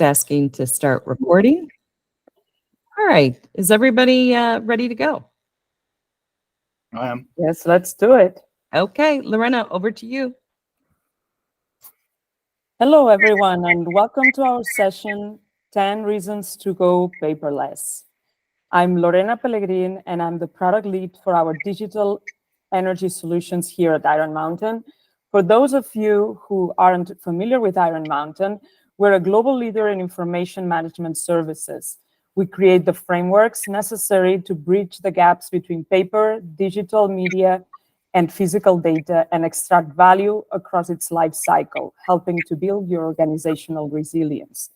Asking to start recording. All right. Is everybody ready to go? I am. Yes, let's do it. Okay, Lorena, over to you. Hello, everyone, and welcome to our session, 10 Reasons to Go Paperless. I'm Lorena Pellegrin, and I'm the product lead for our digital energy solutions here at Iron Mountain. For those of you who aren't familiar with Iron Mountain, we're a global leader in information management services. We create the frameworks necessary to bridge the gaps between paper, digital media, and physical data and extract value across its life cycle, helping to build your organizational resilience.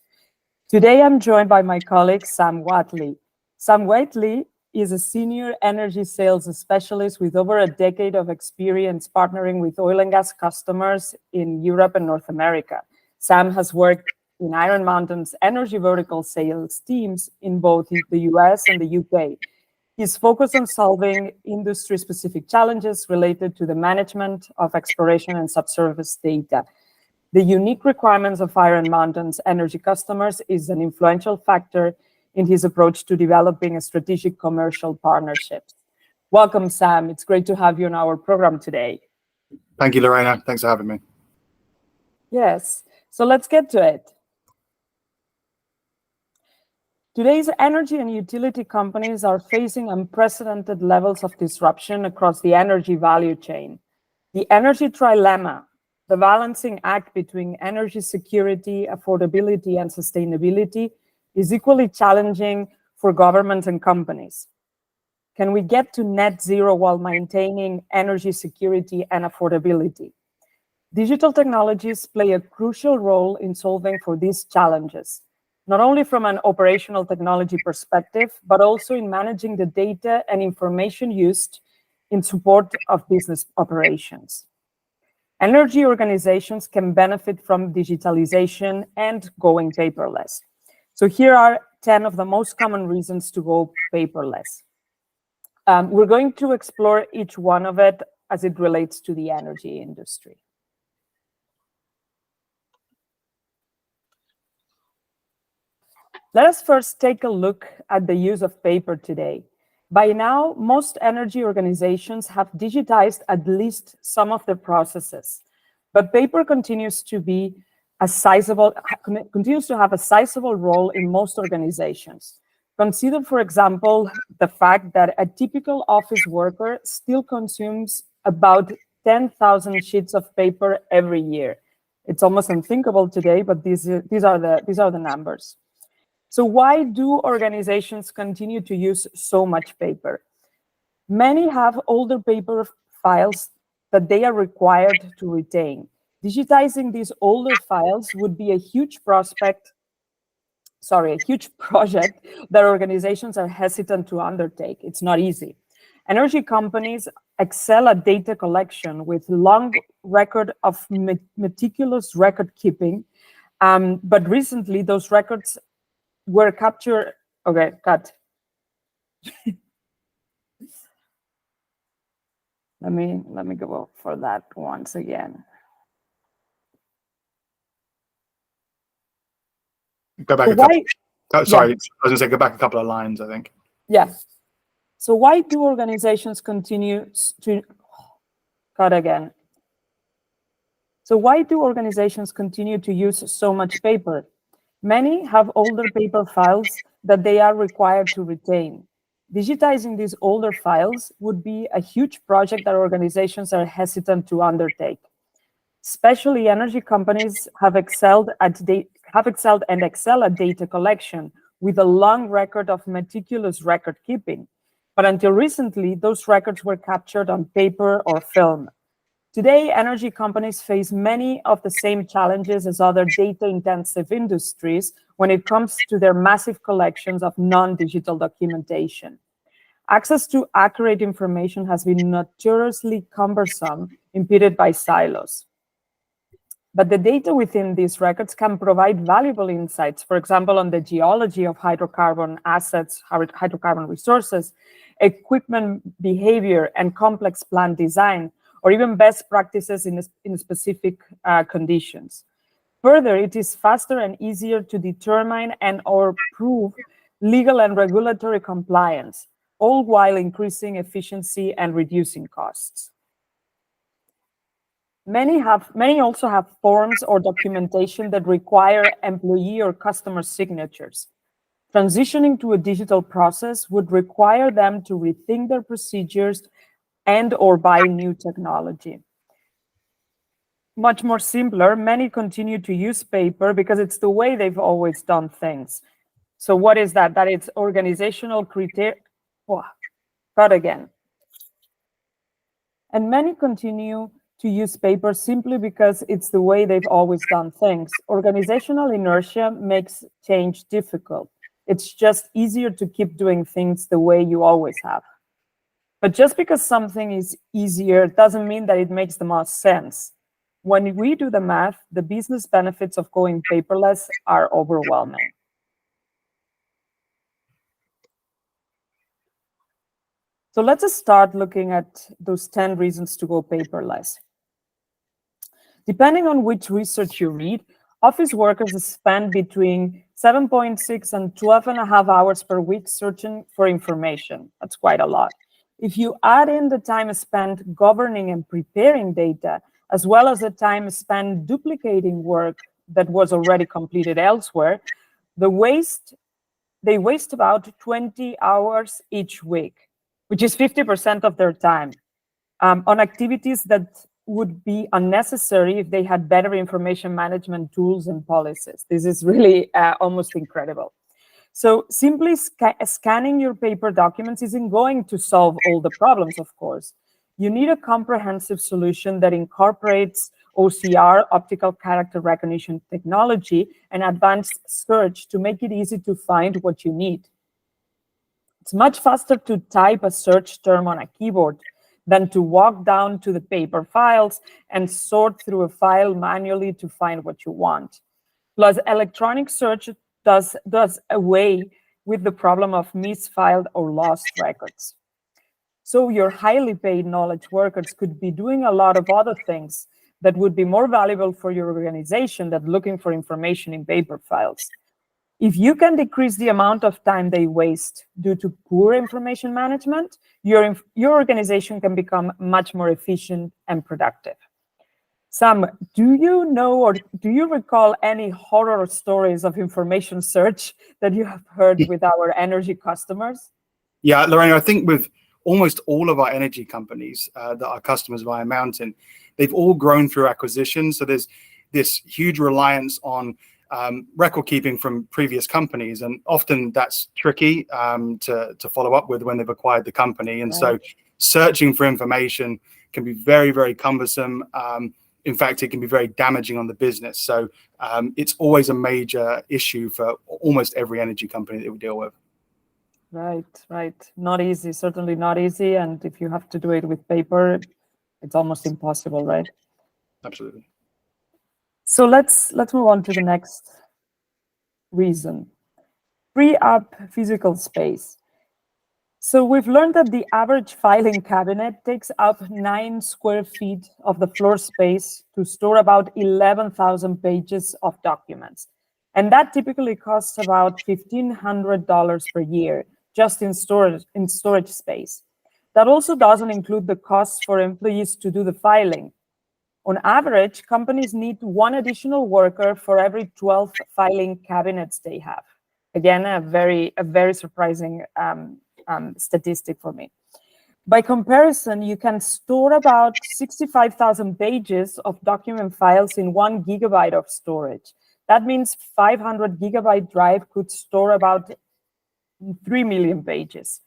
Today, I'm joined by my colleague, Sam Watley. Sam Watley is a senior energy sales specialist with over a decade of experience partnering with oil and gas customers in Europe and North America. Sam has worked in Iron Mountain's energy vertical sales teams in both the US and the UK. He's focused on solving industry-specific challenges related to the management of exploration and subsurface data. The unique requirements of Iron Mountain's energy customers is an influential factor in his approach to developing a strategic commercial partnerships. Welcome, Sam. It's great to have you on our program today. Thank you, Lorena. Thanks for having me. Yes, so let's get to it. Today's energy and utility companies are facing unprecedented levels of disruption across the energy value chain. The energy trilemma, the balancing act between energy security, affordability, and sustainability, is equally challenging for governments and companies. Can we get to net zero while maintaining energy security and affordability? Digital technologies play a crucial role in solving for these challenges, not only from an operational technology perspective, but also in managing the data and information used in support of business operations. Energy organizations can benefit from digitalization and going paperless. So here are 10 of the most common reasons to go paperless. We're going to explore each one of it as it relates to the energy industry. Let us first take a look at the use of paper today. By now, most energy organizations have digitized at least some of their processes, but paper continues to have a sizable role in most organizations. Consider, for example, the fact that a typical office worker still consumes about 10,000 sheets of paper every year. It's almost unthinkable today, but these are the numbers. So why do organizations continue to use so much paper? Many have older paper files that they are required to retain. Digitizing these older files would be a huge project that organizations are hesitant to undertake. It's not easy. Energy companies excel at data collection with long record of meticulous record keeping, but recently those records were captured. Okay, cut. Let me go for that once again. Go back sorry, I was going to say go back a couple of lines, I think. Yeah. So why do organizations continue to cut again? So why do organizations continue to use so much paper? Many have older paper files that they are required to retain. Digitizing these older files would be a huge project that organizations are hesitant to undertake. Especially energy companies have excelled and excel at data collection with a long record of meticulous record keeping. But until recently, those records were captured on paper or film. Today, energy companies face many of the same challenges as other data-intensive industries when it comes to their massive collections of non-digital documentation. Access to accurate information has been notoriously cumbersome, impeded by silos. But the data within these records can provide valuable insights, for example, on the geology of hydrocarbon assets, hydrocarbon resources, equipment behavior, and complex plant design, or even best practices in specific conditions. Further, it is faster and easier to determine and or prove legal and regulatory compliance, all while increasing efficiency and reducing costs. Many also have forms or documentation that require employee or customer signatures. Transitioning to a digital process would require them to rethink their procedures and or buy new technology. Much more simpler, many continue to use paper because it's the way they've always done things. So what is that? That it's organizational criteria. Cut again. And many continue to use paper simply because it's the way they've always done things. Organizational inertia makes change difficult. It's just easier to keep doing things the way you always have. But just because something is easier doesn't mean that it makes the most sense. When we do the math, the business benefits of going paperless are overwhelming. So let's just start looking at those 10 reasons to go paperless. Depending on which research you read, office workers spend between 7.6 and 12.5 hours per week searching for information. That's quite a lot. If you add in the time spent governing and preparing data, as well as the time spent duplicating work that was already completed elsewhere, they waste about 20 hours each week, which is 50% of their time, on activities that would be unnecessary if they had better information management tools and policies. This is really almost incredible. So simply scanning your paper documents isn't going to solve all the problems, of course. You need a comprehensive solution that incorporates OCR, optical character recognition technology, and advanced search to make it easy to find what you need. It's much faster to type a search term on a keyboard than to walk down to the paper files and sort through a file manually to find what you want. Plus, electronic search does away with the problem of misfiled or lost records. So your highly paid knowledge workers could be doing a lot of other things that would be more valuable for your organization than looking for information in paper files. If you can decrease the amount of time they waste due to poor information management, your organization can become much more efficient and productive. Sam, do you know or do you recall any horror stories of information search that you have heard with our energy customers? Yeah, Lorena, I think with almost all of our energy companies that are customers of Iron Mountain, they've all grown through acquisition. So there's this huge reliance on record keeping from previous companies, and often that's tricky to follow up with when they've acquired the company. And so searching for information can be very, very cumbersome. In fact, it can be very damaging on the business. So it's always a major issue for almost every energy company that we deal with. Right. Not easy, certainly not easy. And if you have to do it with paper, it's almost impossible, right? Absolutely. So let's move on to the next reason. Free up physical space. So we've learned that the average filing cabinet takes up 9 square feet of the floor space to store about 11,000 pages of documents. And that typically costs about $1,500 per year just in storage space. That also doesn't include the costs for employees to do the filing. On average, companies need 1 additional worker for every 12 filing cabinets they have. Again, a very surprising statistic for me. By comparison, you can store about 65,000 pages of document files in 1 gigabyte of storage. That means 500 gigabyte drive could store about 3 million pages.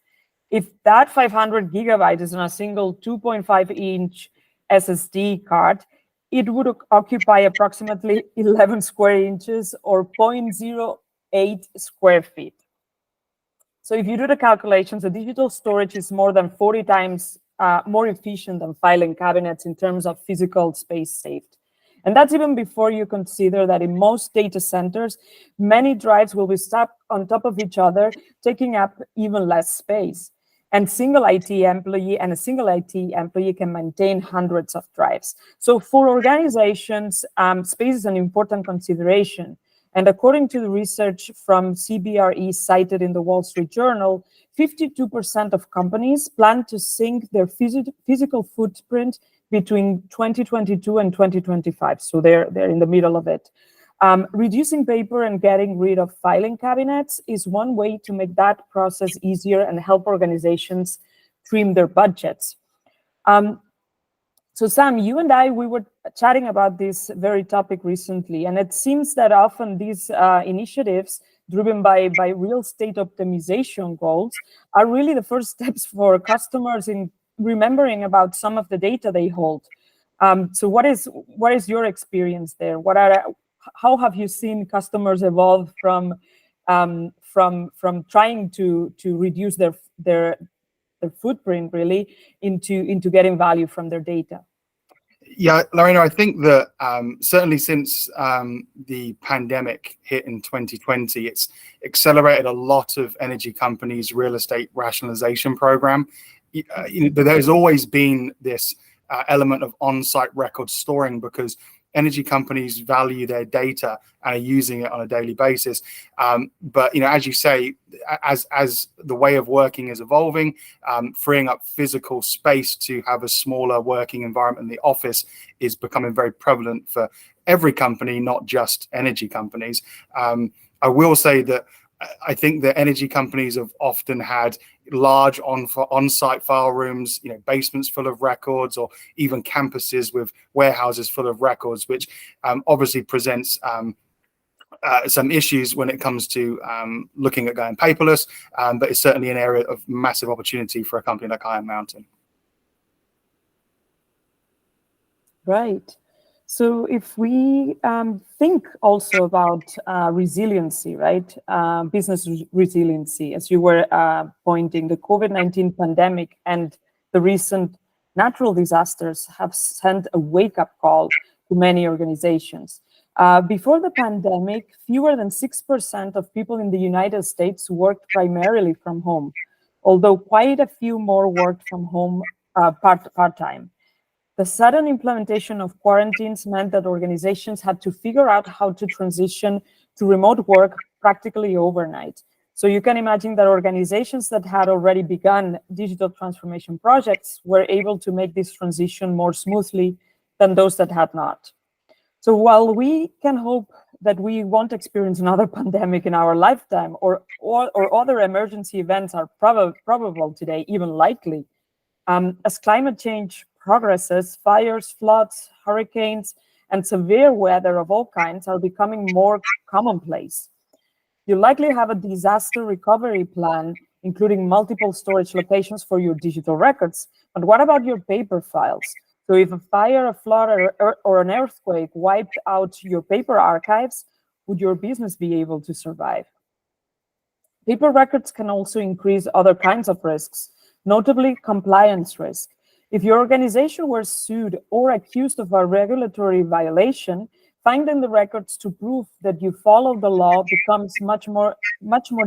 If that 500 gigabyte is on a single 2.5-inch SSD card, it would occupy approximately 11 square inches or 0.08 square feet. So if you do the calculations, the digital storage is more than 40 times more efficient than filing cabinets in terms of physical space saved. And that's even before you consider that in most data centers, many drives will be stacked on top of each other, taking up even less space. And single IT employee and a single IT employee can maintain hundreds of drives. So for organizations, space is an important consideration. And according to the research from CBRE cited in the Wall Street Journal, 52% of companies plan to sink their physical footprint between 2022 and 2025. So they're in the middle of it. Reducing paper and getting rid of filing cabinets is one way to make that process easier and help organizations trim their budgets. So Sam, you and I, we were chatting about this very topic recently, and it seems that often these initiatives driven by real estate optimization goals are really the first steps for customers in remembering about some of the data they hold. So what is your experience there? How have you seen customers evolve from trying to reduce their footprint really into getting value from their data? Yeah, Lorena, I think that certainly since the pandemic hit in 2020, it's accelerated a lot of energy companies' real estate rationalization program. There's always been this element of on-site record storing because energy companies value their data and are using it on a daily basis. But as you say, as the way of working is evolving, freeing up physical space to have a smaller working environment in the office is becoming very prevalent for every company, not just energy companies. I will say that I think that energy companies have often had large on-site file rooms, basements full of records, or even campuses with warehouses full of records, which obviously presents some issues when it comes to looking at going paperless, but it's certainly an area of massive opportunity for a company like Iron Mountain. Right. So if we think also about resiliency, right? Business resiliency, as you were pointing, the COVID-19 pandemic and the recent natural disasters have sent a wake-up call to many organizations. Before the pandemic, fewer than 6% of people in the United States worked primarily from home, although quite a few more worked from home part-time. The sudden implementation of quarantines meant that organizations had to figure out how to transition to remote work practically overnight. So you can imagine that organizations that had already begun digital transformation projects were able to make this transition more smoothly than those that had not. So while we can hope that we won't experience another pandemic in our lifetime, or other emergency events are probable today, even likely, as climate change progresses, fires, floods, hurricanes, and severe weather of all kinds are becoming more commonplace. You likely have a disaster recovery plan, including multiple storage locations for your digital records. But what about your paper files? So if a fire, a flood, or an earthquake wiped out your paper archives, would your business be able to survive? Paper records can also increase other kinds of risks, notably compliance risk. If your organization were sued or accused of a regulatory violation, finding the records to prove that you follow the law becomes much more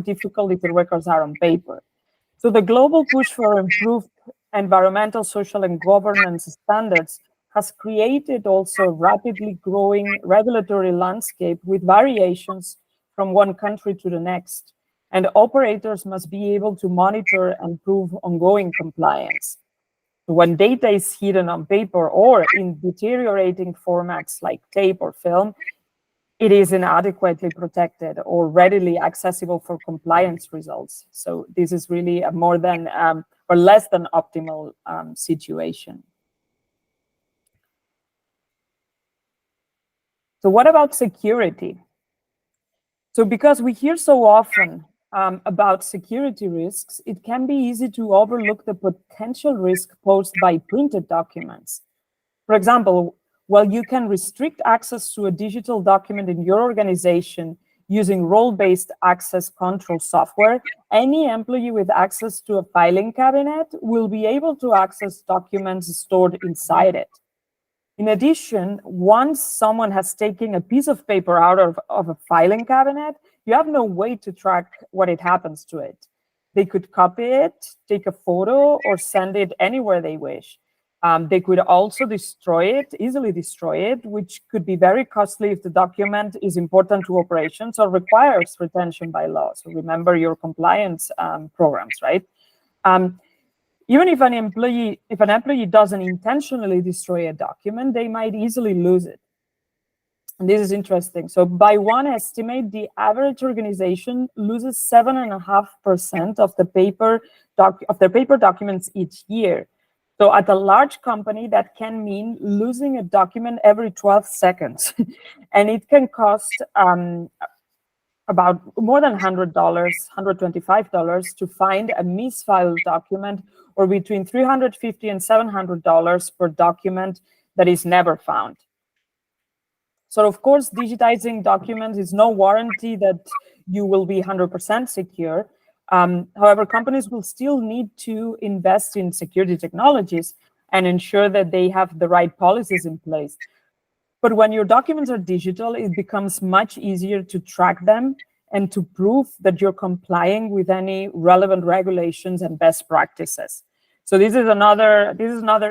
difficult if the records are on paper. So the global push for improved environmental, social, and governance standards has created also a rapidly growing regulatory landscape with variations from one country to the next. And operators must be able to monitor and prove ongoing compliance. When data is hidden on paper or in deteriorating formats like tape or film, it is inadequately protected or readily accessible for compliance results. So this is really a more than or less than optimal situation. So what about security? So because we hear so often about security risks, it can be easy to overlook the potential risk posed by printed documents. For example, while you can restrict access to a digital document in your organization using role-based access control software, any employee with access to a filing cabinet will be able to access documents stored inside it. In addition, once someone has taken a piece of paper out of a filing cabinet, you have no way to track what it happens to it. They could copy it, take a photo, or send it anywhere they wish. They could also easily destroy it, which could be very costly if the document is important to operations or requires retention by law. So remember your compliance programs, right? Even if an employee doesn't intentionally destroy a document, they might easily lose it. And this is interesting. So by one estimate, the average organization loses 7.5% of the paper documents each year. So at a large company, that can mean losing a document every 12 seconds. And it can cost about more than $100, $125 to find a misfiled document, or between $350 and $700 per document that is never found. So of course, digitizing documents is no warranty that you will be 100% secure. However, companies will still need to invest in security technologies and ensure that they have the right policies in place. But when your documents are digital, it becomes much easier to track them and to prove that you're complying with any relevant regulations and best practices. So this is another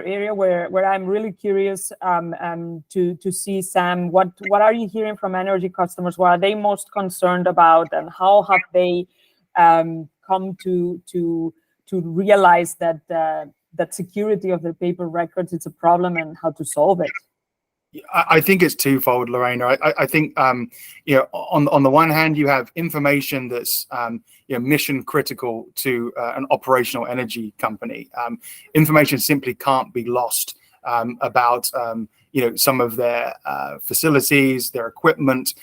area where I'm really curious to see, Sam, what are you hearing from energy customers? What are they most concerned about, and how have they come to realize that that security of their paper records is a problem, and how to solve it? I think it's twofold, Lorena. I think on the one hand, you have information that's mission critical to an operational energy company. Information simply can't be lost about some of their facilities, their equipment,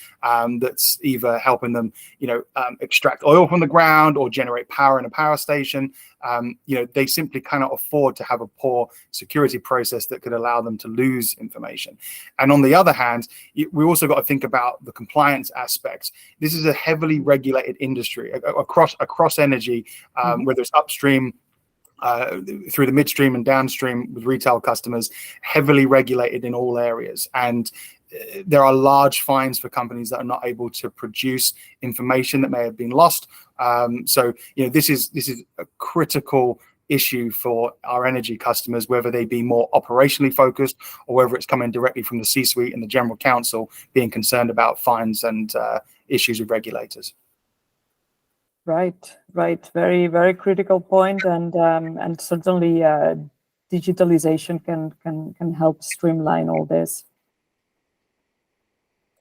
that's either helping them extract oil from the ground or generate power in a power station. They simply cannot afford to have a poor security process that could allow them to lose information. And on the other hand, we also got to think about the compliance aspects. This is a heavily regulated industry across energy, whether it's upstream, through the midstream and downstream with retail customers, heavily regulated in all areas. And there are large fines for companies that are not able to produce information that may have been lost. So this is a critical issue for our energy customers, whether they be more operationally focused or whether it's coming directly from the C-suite and the general counsel being concerned about fines and issues with regulators. Right. Very, very critical point, and certainly digitalization can help streamline all this.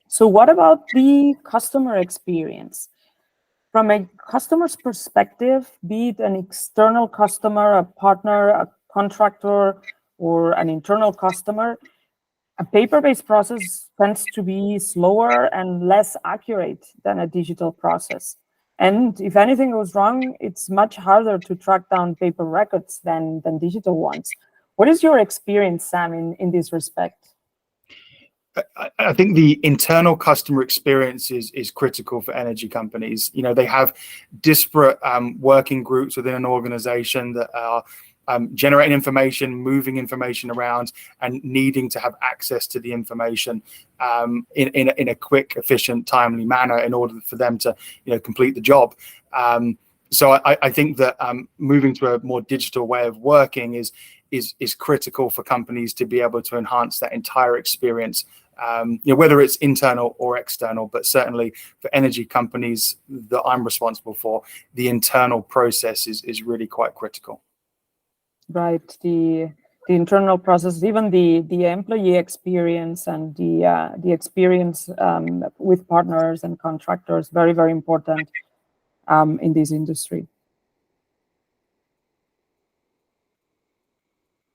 So what about the customer experience? From a customer's perspective, be it an external customer, a partner, a contractor, or an internal customer, a paper-based process tends to be slower and less accurate than a digital process. And if anything goes wrong, it's much harder to track down paper records than digital ones. What is your experience, Sam, in this respect? I think the internal customer experience is critical for energy companies. They have disparate working groups within an organization that are generating information, moving information around, and needing to have access to the information in a quick, efficient, timely manner in order for them to complete the job. So I think that moving to a more digital way of working is critical for companies to be able to enhance that entire experience, whether it's internal or external. But certainly for energy companies that I'm responsible for, the internal process is really quite critical. Right, the internal process, even the employee experience and the experience with partners and contractors, very, very important in this industry.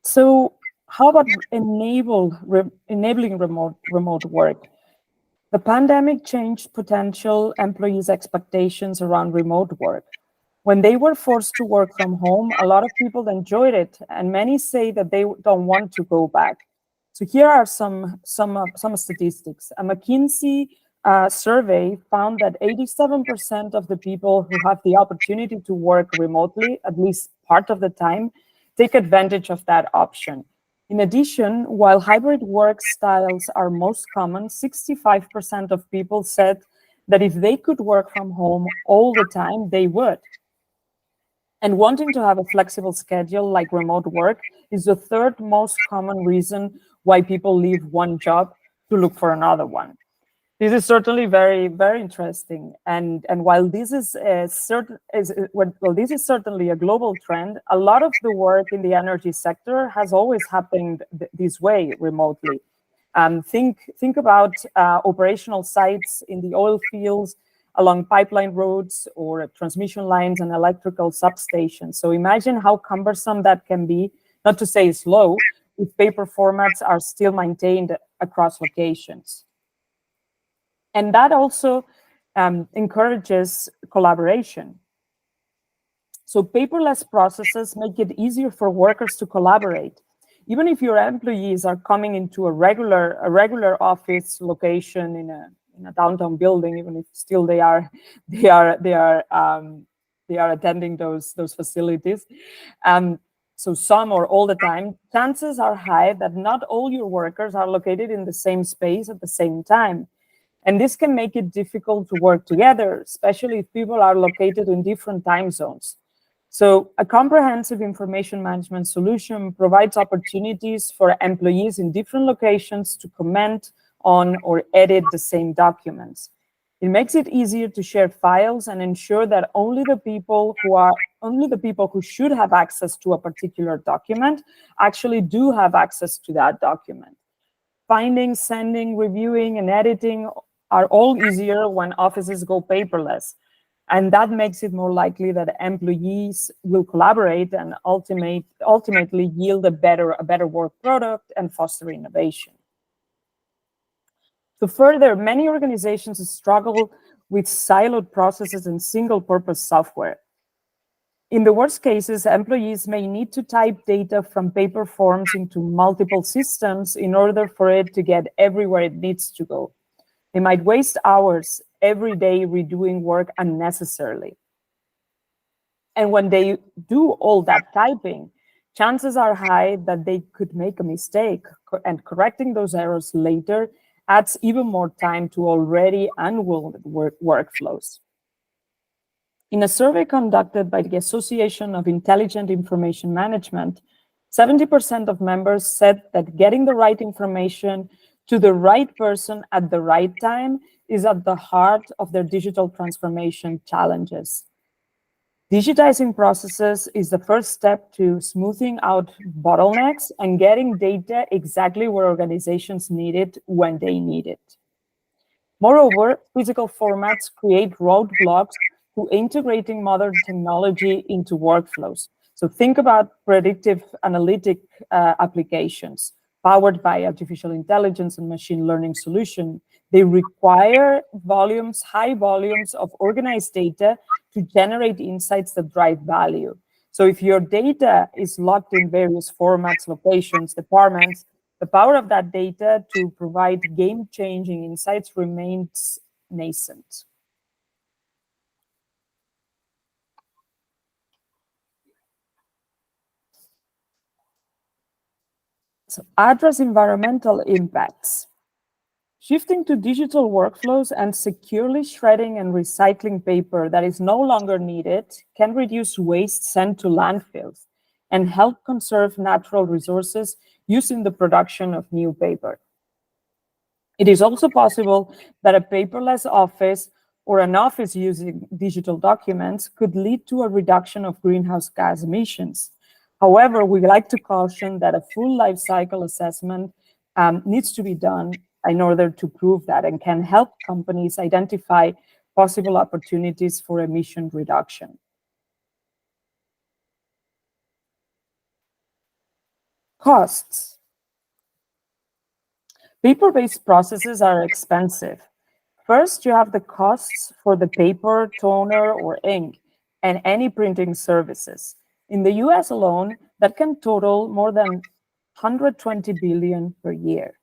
So how about enabling remote work? The pandemic changed potential employees' expectations around remote work. When they were forced to work from home, a lot of people enjoyed it, and many say that they don't want to go back. So here are some statistics. A McKinsey survey found that 87% of the people who have the opportunity to work remotely, at least part of the time, take advantage of that option. In addition, while hybrid work styles are most common, 65% of people said that if they could work from home all the time, they would. And wanting to have a flexible schedule like remote work is the third most common reason why people leave one job to look for another one. This is certainly very, very interesting. And while this is this is certainly a global trend, a lot of the work in the energy sector has always happened this way, remotely. Think about operational sites in the oil fields, along pipeline roads or transmission lines and electrical substations. So imagine how cumbersome that can be, not to say slow, if paper formats are still maintained across locations. And that also encourages collaboration. So paperless processes make it easier for workers to collaborate. Even if your employees are coming into a regular office location in a downtown building, even if still they are attending those facilities. So some or all the time, chances are high that not all your workers are located in the same space at the same time. And this can make it difficult to work together, especially if people are located in different time zones. So a comprehensive information management solution provides opportunities for employees in different locations to comment on or edit the same documents. It makes it easier to share files and ensure that only the people who should have access to a particular document actually do have access to that document. Finding, sending, reviewing, and editing are all easier when offices go paperless. And that makes it more likely that employees will collaborate and ultimately yield a better work product and foster innovation. So further, many organizations struggle with siloed processes and single-purpose software. In the worst cases, employees may need to type data from paper forms into multiple systems in order for it to get everywhere it needs to go. They might waste hours every day redoing work unnecessarily. And when they do all that typing, chances are high that they could make a mistake, and correcting those errors later adds even more time to already unwielded workflows. In a survey conducted by the Association of Intelligent Information Management, 70% of members said that getting the right information to the right person at the right time is at the heart of their digital transformation challenges. Digitizing processes is the first step to smoothing out bottlenecks and getting data exactly where organizations need it when they need it. Moreover, physical formats create roadblocks to integrating modern technology into workflows. So think about predictive analytic applications powered by artificial intelligence and machine learning solution. They require high volumes of organized data to generate insights that drive value. So if your data is locked in various formats, locations, departments, the power of that data to provide game-changing insights remains nascent. So address environmental impacts. Shifting to digital workflows and securely shredding and recycling paper that is no longer needed can reduce waste sent to landfills and help conserve natural resources used in the production of new paper. It is also possible that a paperless office or an office using digital documents could lead to a reduction of greenhouse gas emissions. However, we like to caution that a full life cycle assessment needs to be done in order to prove that and can help companies identify possible opportunities for emission reduction. Costs. Paper-based processes are expensive. First, you have the costs for the paper, toner, or ink, and any printing services. In the US alone, that can total more than 120 billion per year.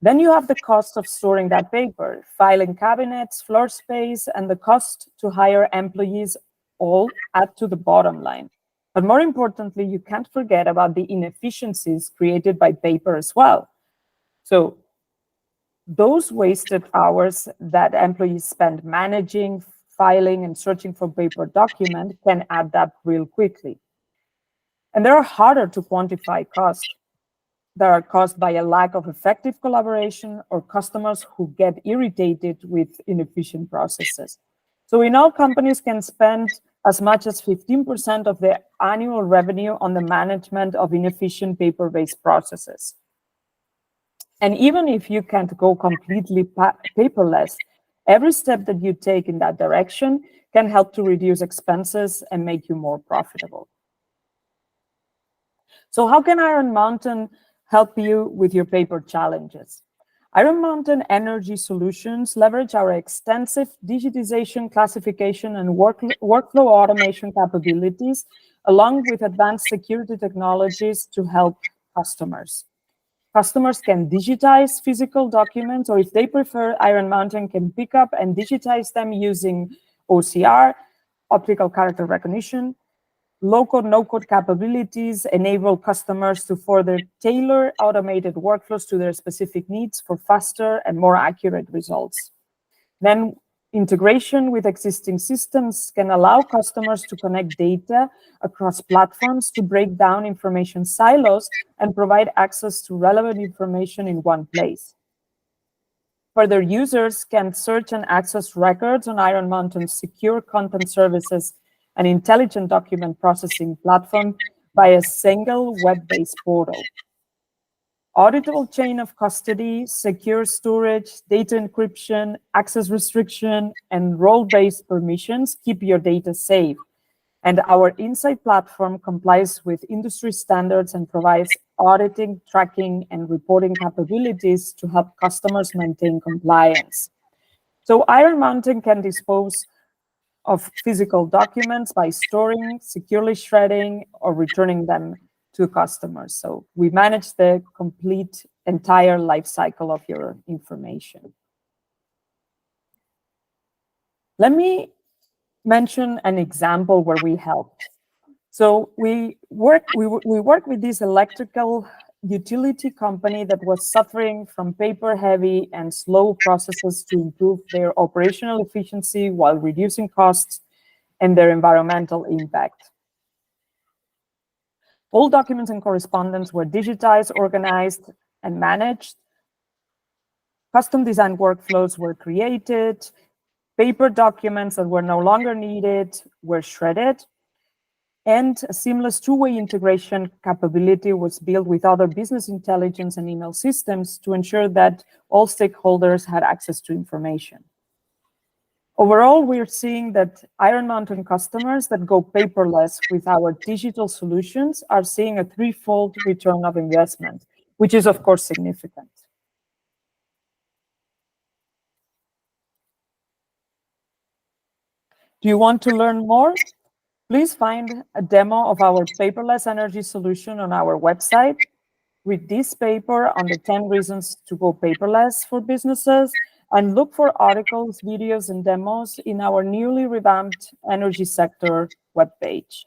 Then you have the cost of storing that paper, filing cabinets, floor space, and the cost to hire employees all add to the bottom line. But more importantly, you can't forget about the inefficiencies created by paper as well. So those wasted hours that employees spend managing, filing and searching for paper document can add up real quickly. And they are harder to quantify costs. They are caused by a lack of effective collaboration or customers who get irritated with inefficient processes. So we know companies can spend as much as 15% of their annual revenue on the management of inefficient paper-based processes. And even if you can't go completely paperless, every step that you take in that direction can help to reduce expenses and make you more profitable. So how can Iron Mountain help you with your paper challenges? Iron Mountain Energy Solutions leverage our extensive digitization, classification, and workflow automation capabilities, along with advanced security technologies to help customers. Customers can digitize physical documents, or if they prefer, Iron Mountain can pick up and digitize them using OCR, optical character recognition. Low-code, no-code capabilities enable customers to further tailor automated workflows to their specific needs for faster and more accurate results. Then integration with existing systems can allow customers to connect data across platforms to break down information silos and provide access to relevant information in one place. Further, users can search and access records on Iron Mountain's secure content services and intelligent document processing platform by a single web-based portal. Auditable chain of custody, secure storage, data encryption, access restriction, and role-based permissions keep your data safe. And our Insight platform complies with industry standards and provides auditing, tracking, and reporting capabilities to help customers maintain compliance. So Iron Mountain can dispose of physical documents by storing, securely shredding, or returning them to customers. So we manage the complete entire life cycle of your information. Let me mention an example where we helped. So we work with this electrical utility company that was suffering from paper-heavy and slow processes to improve their operational efficiency while reducing costs and their environmental impact. All documents and correspondence were digitized, organized, and managed. Custom design workflows were created. Paper documents that were no longer needed were shredded. And a seamless two-way integration capability was built with other business intelligence and email systems to ensure that all stakeholders had access to information. Overall, we're seeing that Iron Mountain customers that go paperless with our digital solutions are seeing a threefold return of investment, which is, of course, significant. Do you want to learn more? Please find a demo of our paperless energy solution on our website. Read this paper on the 10 reasons to go paperless for businesses, and look for articles, videos, and demos in our newly revamped energy sector webpage.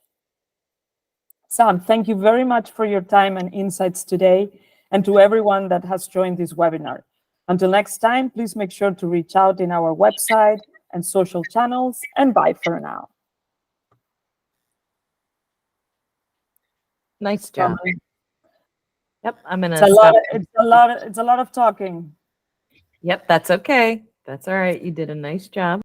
Sam, thank you very much for your time and insights today, and to everyone that has joined this webinar. Until next time, please make sure to reach out in our website and social channels, and bye for now. Nice job. Yep, I'm gonna stop. It's a lot of talking. Yep, that's okay. That's all right. You did a nice job.